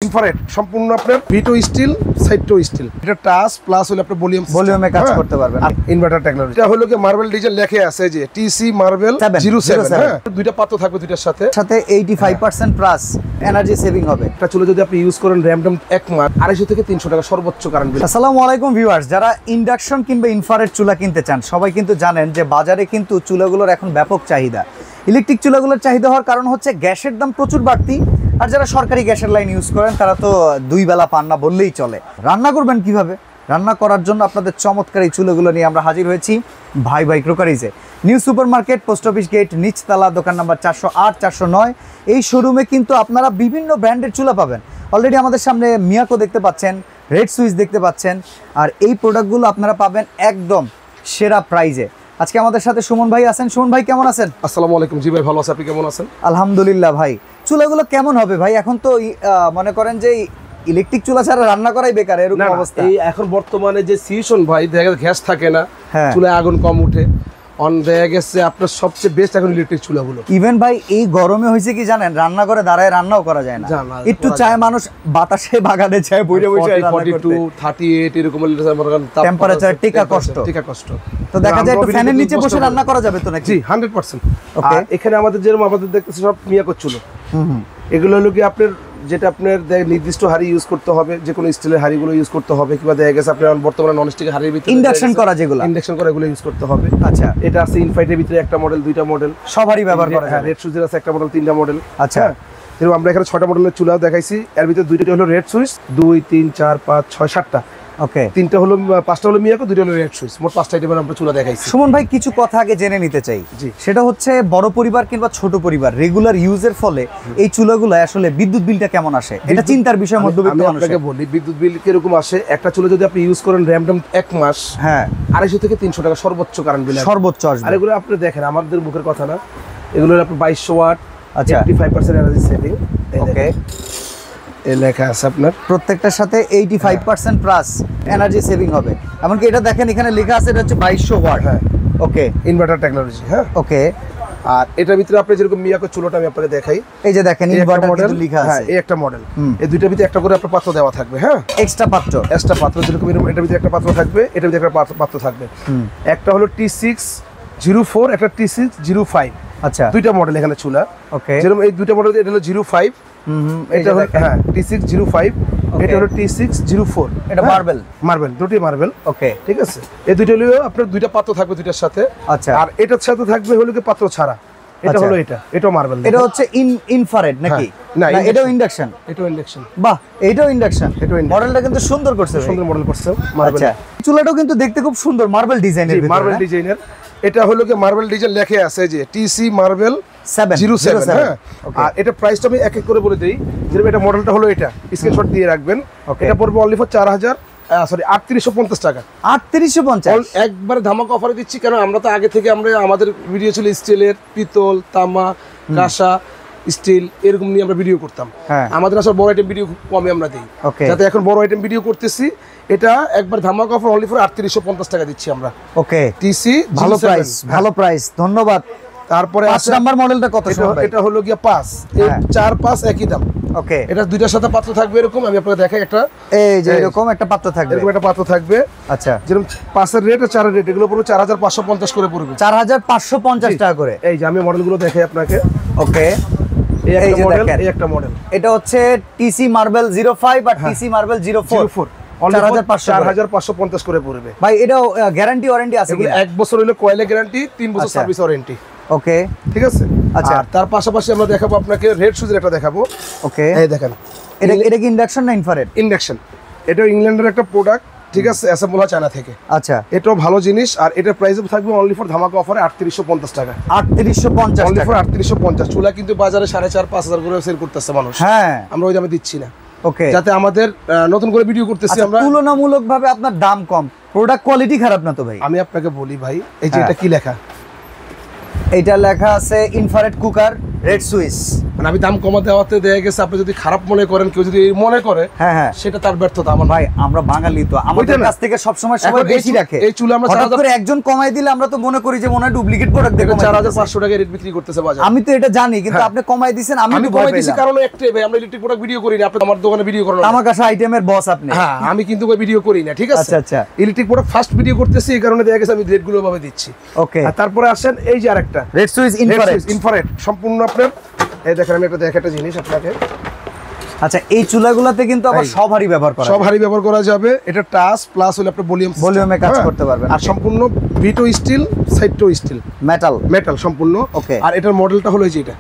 Infrared সম্পূর্ণ আপনার ভিটো still সাইডটো still. এটা টাচ প্লাস হলো আপনার ভলিউমে কাজ করতে পারবেন। Inverter technology. এটা হলো কি মার্বেল ডিজাইন লেখা আছে যে টিসি মার্বেল 07। হ্যাঁ, দুইটা পাত্র থাকবে দুইটার সাথে 85% প্লাস এনার্জি সেভিং হবে। এটা চলে যদি আপনি ইউজ করেন র‍্যাম এক মাস 250 থেকে 300 টাকা সর্বোচ্চ কারেন্ট বিল। আসসালামু আলাইকুম ভিউয়ার্স, যারা ইন্ডাকশন কিংবা ইনফ্রারেড চুলা কিনতে চান সবাই কিন্তু জানেন যে বাজারে কিন্তু চুলাগুলোর এখন ব্যাপক চাহিদা। ইলেকট্রিক চুলাগুলোর চাহিদা হওয়ার কারণ হচ্ছে গ্যাসের দাম প্রচুর বাড়তি, আর যারা সরকারি গ্যাসের লাইন ইউজ করেন তারা তো দুই বেলা পান না বললেই চলে। রান্না করবেন কিভাবে? রান্না করার জন্য আপনাদের চমৎকার এই চুলাগুলো নিয়ে আমরা হাজির হয়েছি ভাই ভাই ক্রোকারিজে, new super market, post office gate, নিচতলা, দোকান নাম্বার 408 409। এই শোরুমে কিন্তু আপনারা বিভিন্ন ব্র্যান্ডের চুলা পাবেন। অলরেডি আমাদের সামনে মিয়াকো দেখতে পাচ্ছেন, রেড সুইচ দেখতে পাচ্ছেন, আর এই প্রোডাক্টগুলো আপনারা পাবেন একদম সেরা প্রাইজে। আজকে আমাদের সাথে সুমন ভাই আছেন। সুমন ভাই কেমন আছেন? আসসালামু আলাইকুম। জি ভাই ভালো আছি, আপনি কেমন আছেন? আলহামদুলিল্লাহ। ভাই চুলাগুলো কেমন হবে ভাই? এখন তো মনে করেন যে ইলেকট্রিক চুলা ছাড়া রান্না করাই বেকার, এরকম অবস্থা। এই এখন বর্তমানে যে সিচুয়েশন ভাই, দেখা গ্যাস থাকে না, চুলায় আগুন কম উঠে, অন দেখা গেছে আপনার সবচেয়ে বেস্ট এখন ইলেকট্রিক চুলাগুলো। ইভেন ভাই এই গরমে হয়েছে কি জানেন, রান্না করে দাঁড়ায় রান্নাও করা যায় না। একটু চায় মানুষ বাতাসে বাগানে চায় বইরে বসে রান্না করতে। 42 38 এরকম টেম্পারেচার টিকা কষ্ট। তো দেখা যায় একটু ফ্যানের নিচে বসে রান্না করা যাবে তো নাকি? জি 100%। ওকে, এখানে আমাদের যেরকম আমাদের দেখতেছি সব মিয়াকো চুলো। এগুলো হলো কি আপনার যেটা আপনার নির্দিষ্ট হাড়ি ইউজ করতে হবে, যে কোনো স্টিলের হাড়িগুলো ইউজ করতে হবে, কিংবা দেখা গেছে আপনার বর্তমানে ননস্টিক হাড়ির ভিতরে ইন্ডাকশন করা যেগুলো ইন্ডাকশন করা এগুলো ইউজ করতে হবে। আচ্ছা, এটা আছে ইনফাইটের ভিতরে একটা মডেল, দুইটা মডেল, সবারই ব্যবহার করা যায়। রেড সুইচের আছে একটা মডেল, তিনটা মডেল। আচ্ছা, যেরকম আমরা এখানে 6টা মডেলের চুলাও দেখাইছি। এর ভিতরে দুইটা হলো রেড সুইচ, 2 3 4 5 6 7টা। ওকে, 5টা হলো মিয়াকো, 2টা হলো রেড সুইচ, মোট 5টা আইটেমের আমরা চুলা দেখাইছি। সুমন ভাই কিছু কথা আগে জেনে নিতে চাই। সেটা হচ্ছে বড় পরিবার কিংবা ছোট পরিবার রেগুলার ইউজের ফলে এই চুলাগুলো আসলে বিদ্যুৎ বিলটা কেমন আসে, এটা চিন্তার বিষয় মধ্যবিত্ত মানুষ। আপনাকে বলি বিদ্যুৎ বিল কিরকম আসে। একটা চুলা যদি আপনি ইউজ করেন র‍্যাম এক মাস, 250 থেকে 300 টাকা সর্বোচ্চ কারেন্ট বিল সর্বোচ্চ আসবে। আর এগুলো আপনি দেখেন আমাদের মুখের কথা না, এগুলো আপনার 2200 ওয়াট। আচ্ছা, 85% এনার্জি সেভিং। ওকে, এই লেখা আছে আপনার প্রত্যেকটার সাথে 85% প্লাস এনার্জি সেভিং হবে। এমনকি এটা দেখেন এখানে লেখা আছে এটা হচ্ছে 2200 ওয়াট। হ্যাঁ, ওকে, ইনভার্টার টেকনোলজি। হ্যাঁ, ওকে। আর এটার ভিতরে আপনি যেরকম মিয়াকো চুলাটা আমি আপনাকে দেখাই, এই যে দেখেন ইনভার্টার কিন্তু লেখা আছে। হ্যাঁ, এই একটা মডেল, এই দুইটার ভিতরে একটা করে আপনার পাত্র দেওয়া থাকবে। হ্যাঁ, এক্সট্রা পাত্র যেরকম এটার ভিতরে একটা পাত্র থাকবে, এটার ভিতরে একটা পাত্র থাকবে। একটা হলো T604, একটা T605। আচ্ছা, দুইটা মডেল এখানে চুলা। ওকে, যেরকম এই দুইটা মডেল, এটা হলো 05, এটা হলো হ্যাঁ T605, এটা হলো T604। এটা মার্বেল দুটি মার্বেল। ওকে, ঠিক আছে। এই দুইটা হলো আপনার দুইটা পাত্র থাকবে দুইটার সাথে। আচ্ছা, আর এটার সাথে থাকবে হলো কি পাত্র ছাড়া। এটা হলো এটাও মার্বেল। এটা হচ্ছে ইনফ্রারেড নাকি? না, এটাও ইন্ডাকশন। বাহ, এটাও ইন্ডাকশন। মডেলটা কিন্তু সুন্দর করছে, সুন্দর মডেল করছে মার্বেল। আচ্ছা, চুলাটাও কিন্তু দেখতে খুব সুন্দর, মার্বেল ডিজাইনের ভিতরে। মার্বেল ডিজাইনের এটা হলো কি মার্বেল ডিজাইন লেখা আছে যে টিসি মার্বেল 07। হ্যাঁ, আর এটা প্রাইসটা আমি এক এক করে বলে দেই। যেরকম এটা মডেলটা হলো এটা, স্ক্রিনশট দিয়ে রাখবেন। এটা পড়বে অনলি ফর 3850 টাকা। 3850 একবারে ধামাকা অফারে দিচ্ছি। কেন আমরা তো আগে থেকে আমাদের ভিডিও ছিল স্টিলের, পিতল, তামা, কাঁসা, স্টিল এরকম নিয়ে আমরা ভিডিও করতাম। আমাদের আসলে বড় আইটেম ভিডিও খুব কমে আমরা দিই, যাতে এখন বড় আইটেম ভিডিও করতেছি। এটা একবার ধামাকা অফার অনলি ফর 3850 টাকা দিচ্ছি আমরা। ওকে, টিসি ভালো প্রাইস, ধন্যবাদ। তারপরে 5 নাম্বার মডেলটা কত? এটা হলো গিয়া 5, 4 5 একই দাম। ওকে, এটা দুইটার সাথে পাত্র থাকবে এরকম। আমি আপনাকে দেখাই একটা, এই যে এরকম একটা পাত্র থাকবে, এরকম একটা পাত্র থাকবে। আচ্ছা, যেরকম 5 এর রেট আর 4 এর রেট, এগুলো পুরো 4550 করে পড়বে। 4550 টাকা করে। এই যে আমি মডেলগুলো দেখাই আপনাকে। ওকে, এই যে মডেল, এই একটা মডেল। এটা হচ্ছে টিসি মার্বেল 05 আর টিসি মার্বেল 04। 4550 করে পড়বে ভাই। এটাও গ্যারান্টি ওয়ারেন্টি আছে? 1 বছর হলো কয়েলে গ্যারান্টি, 3 বছর সার্ভিস ওয়ারেন্টি। ওকে, ঠিক আছে। আচ্ছা, তার পাশাপাশি আমরা দেখাবো আপনাকে রেড সুইচের একটা দেখাবো। ওকে, এই দেখেন, এটা কি ইন্ডাকশন না ইনফ্রারেড? ইন্ডাকশন। এটা ইংল্যান্ডের একটা প্রোডাক্ট, ঠিক আছে, অ্যাসেম্বল হয় চায়না থেকে। আচ্ছা, এটাও ভালো জিনিস। আর এটার প্রাইস থাকবে অনলি ফর ধামাকা অফারে 3850 টাকা। 3850 অনলি ফর 3850। চুলা কিন্তু বাজারে 4500 করে সেল করতেছে মানুষ। হ্যাঁ, আমরা ওই দামে দিচ্ছি না। ওকে, যাতে আমাদের নতুন করে ভিডিও করতেছি আমরা, তুলনামূলকভাবে আপনার দাম কম, প্রোডাক্ট কোয়ালিটি খারাপ না তো ভাই? আমি আপনাকে বলি ভাই, এই যে এটা কি লেখা, এটা লেখা আছে ইনফ্রারেড কুকার রেড সুইচ। মানে আমি দাম কমা দেওয়াতে দেয়া গেছে, আপনি যদি খারাপ মনে করেন, কেউ যদি মনে করে, হ্যাঁ সেটা তার ব্যর্থতা। আমার ভাই আমরা বাঙালি তো আমাদের কাছ থেকে সব সময় সবাই বেশি রাখে। এই চুলা আমরা হঠাৎ করে একজন কমাই দিলে আমরা তো মনে করি যে মনে হয় ডুপ্লিকেট প্রোডাক্ট দেখো। 4500 টাকা রেট বিক্রি করতেছে বাজারে। আমি তো এটা জানি, কিন্তু আপনি কমাই দিবেন। আমি কমাই দিছি কারণ একটাই ভাই, আমরা ইলেকট্রিক প্রোডাক্ট ভিডিও করি না। আপনি আমার দোকানে ভিডিও করেন, আমার কাছে আইটেমের বস আপনি। হ্যাঁ, আমি কিন্তু ওই ভিডিও করি না, ঠিক আছে? আচ্ছা আচ্ছা, ইলেকট্রিক প্রোডাক্ট ফার্স্ট ভিডিও করতেছি, এই কারণে দেখা গেছে আমি রেটগুলো ভাবে দিচ্ছি। ওকে, আর তারপরে আসেন এই যে আরেকটা রেড সুইচ ইনফ্রারেড সম্পূর্ণ আপনার। এই দেখেন আমি একটা জিনিস আপনাকে। আচ্ছা, এই চুলাগুলোতে কিন্তু আবার সব হাড়ি ব্যবহার করা, সব হাড়ি ব্যবহার করা যাবে। এটা টাচ প্লাস হলো আপনার ভলিউমে কাজ করতে পারবেন। আর সম্পূর্ণ ভিটো স্টিল, সাইডটো স্টিল, মেটাল সম্পূর্ণ। ওকে, আর এটার মডেলটা হলো যে এটা,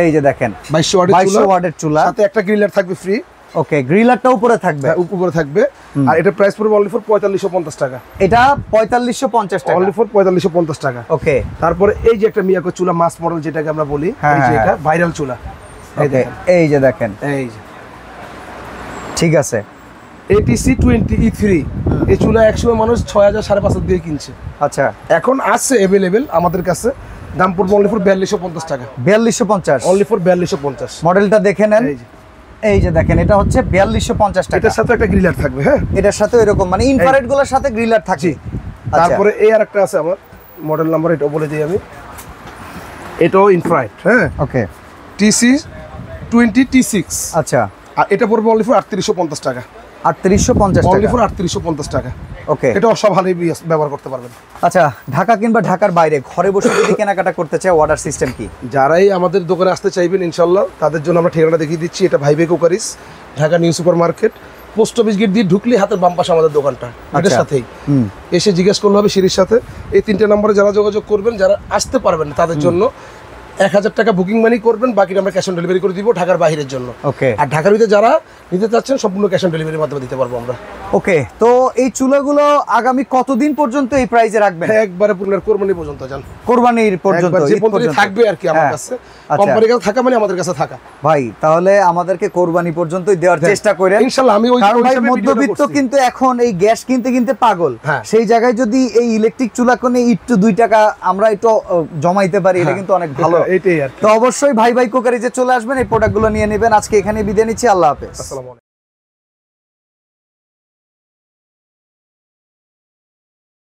এই যে দেখেন 2200 ওয়াটের চুলা, সাথে একটা গ্রিলার থাকবে ফ্রি। ওকে, গ্রিলারটা উপরে থাকবে, উপরে থাকবে। আর এটা প্রাইস পড়বে অনলি ফর 4550 টাকা। এটা 4550 টাকা, অনলি ফর 4550 টাকা। ওকে, তারপরে এই যে একটা মিয়াকো চুলা মাস মডেল যেটাকে আমরা বলি, এই যে এটা ভাইরাল চুলা। এই যে দেখেন, এই যে ঠিক আছে, ATC 20E3। এই চুলা একসময় মানুষ 6000 5,500 দিয়ে কিনছে। আচ্ছা, এখন আছে अवेलेबल আমাদের কাছে। দাম পড়বে অনলি ফর 4250 টাকা। 4250, অনলি ফর 4250। মডেলটা দেখে নেন। এই যে দেখেন, এটা হচ্ছে 4250 টাকা। এটার সাথে একটা গ্রিলার থাকবে। হ্যাঁ, এটার সাথে এরকম মানে ইনফ্রারেড গুলোর সাথে গ্রিলার থাকবে। তারপরে এই আরেকটা আছে আমার, মডেল নাম্বার এটা বলে দিই আমি। এটাও ইনফ্রারেড। হ্যাঁ, ওকে, TC 20T6। আচ্ছা, আর এটা পড়বে অনলি ফর 3850 টাকা। 3850 অনলি টাকা, ফর 3850 টাকা। ওকে, এটা সব হালি ব্যবহার করতে পারবেন। আচ্ছা, ঢাকা কিংবা ঢাকার বাইরে ঘরে বসে যদি কেনাকাটা করতে চায়, অর্ডার সিস্টেম কি? যারাই আমাদের দোকানে আসতে চাইবেন ইনশাল্লাহ, তাদের জন্য আমরা ঠিকানা দেখিয়ে দিচ্ছি। এটা ভাইবে crockeries, Dhaka new super market, post office gate দিয়ে ঢুকলে হাতের বাম পাশে আমাদের দোকানটা, এটার সাথেই এসে জিজ্ঞেস করলে হবে সিঁড়ির সাথে। এই 3টে নম্বরে যারা যোগাযোগ করবেন, যারা আসতে পারবেন তাদের জন্য 1000 টাকা বুকিং মানি করবেন, বাকিটা আমরা ক্যাশ অন ডেলিভারি করে দিব ঢাকার বাইরের জন্য। ওকে, আর ঢাকার ভিতরে যারা নিতে চাচ্ছেন সম্পূর্ণ ক্যাশ অন ডেলিভারির মাধ্যমে দিতে পারবো আমরা। ওকে, তো এই চুলাগুলো আগামী কতদিন পর্যন্ত এই প্রাইসে রাখবেন? একবারে পুরো কোরবানি পর্যন্ত যান, কোরবানির পর্যন্ত, যে পর্যন্ত থাকবে আর কি আমার কাছে। কোম্পানির কাছে থাকা মানে আমাদের কাছে থাকা। ভাই তাহলে আমাদেরকে কোরবানি পর্যন্তই দেওয়ার চেষ্টা করেন ইনশাআল্লাহ। আমি ওই মধ্যবিত্ত কিন্তু এখন এই গ্যাস কিনতে কিনতে পাগল, সেই জায়গায় যদি এই ইলেকট্রিক চুলা কোনে একটু 2 টাকা আমরা একটু জমাইতে পারি, এটা কিন্তু অনেক ভালো। এটাই আর কি। তো অবশ্যই ভাই কুকারিজে চলে আসবেন, এই প্রোডাক্টগুলো নিয়ে নেবেন। আজকে এখানে বিদায় নিচ্ছি, আল্লাহ হাফেজ। আসসালামু আলাইকুম।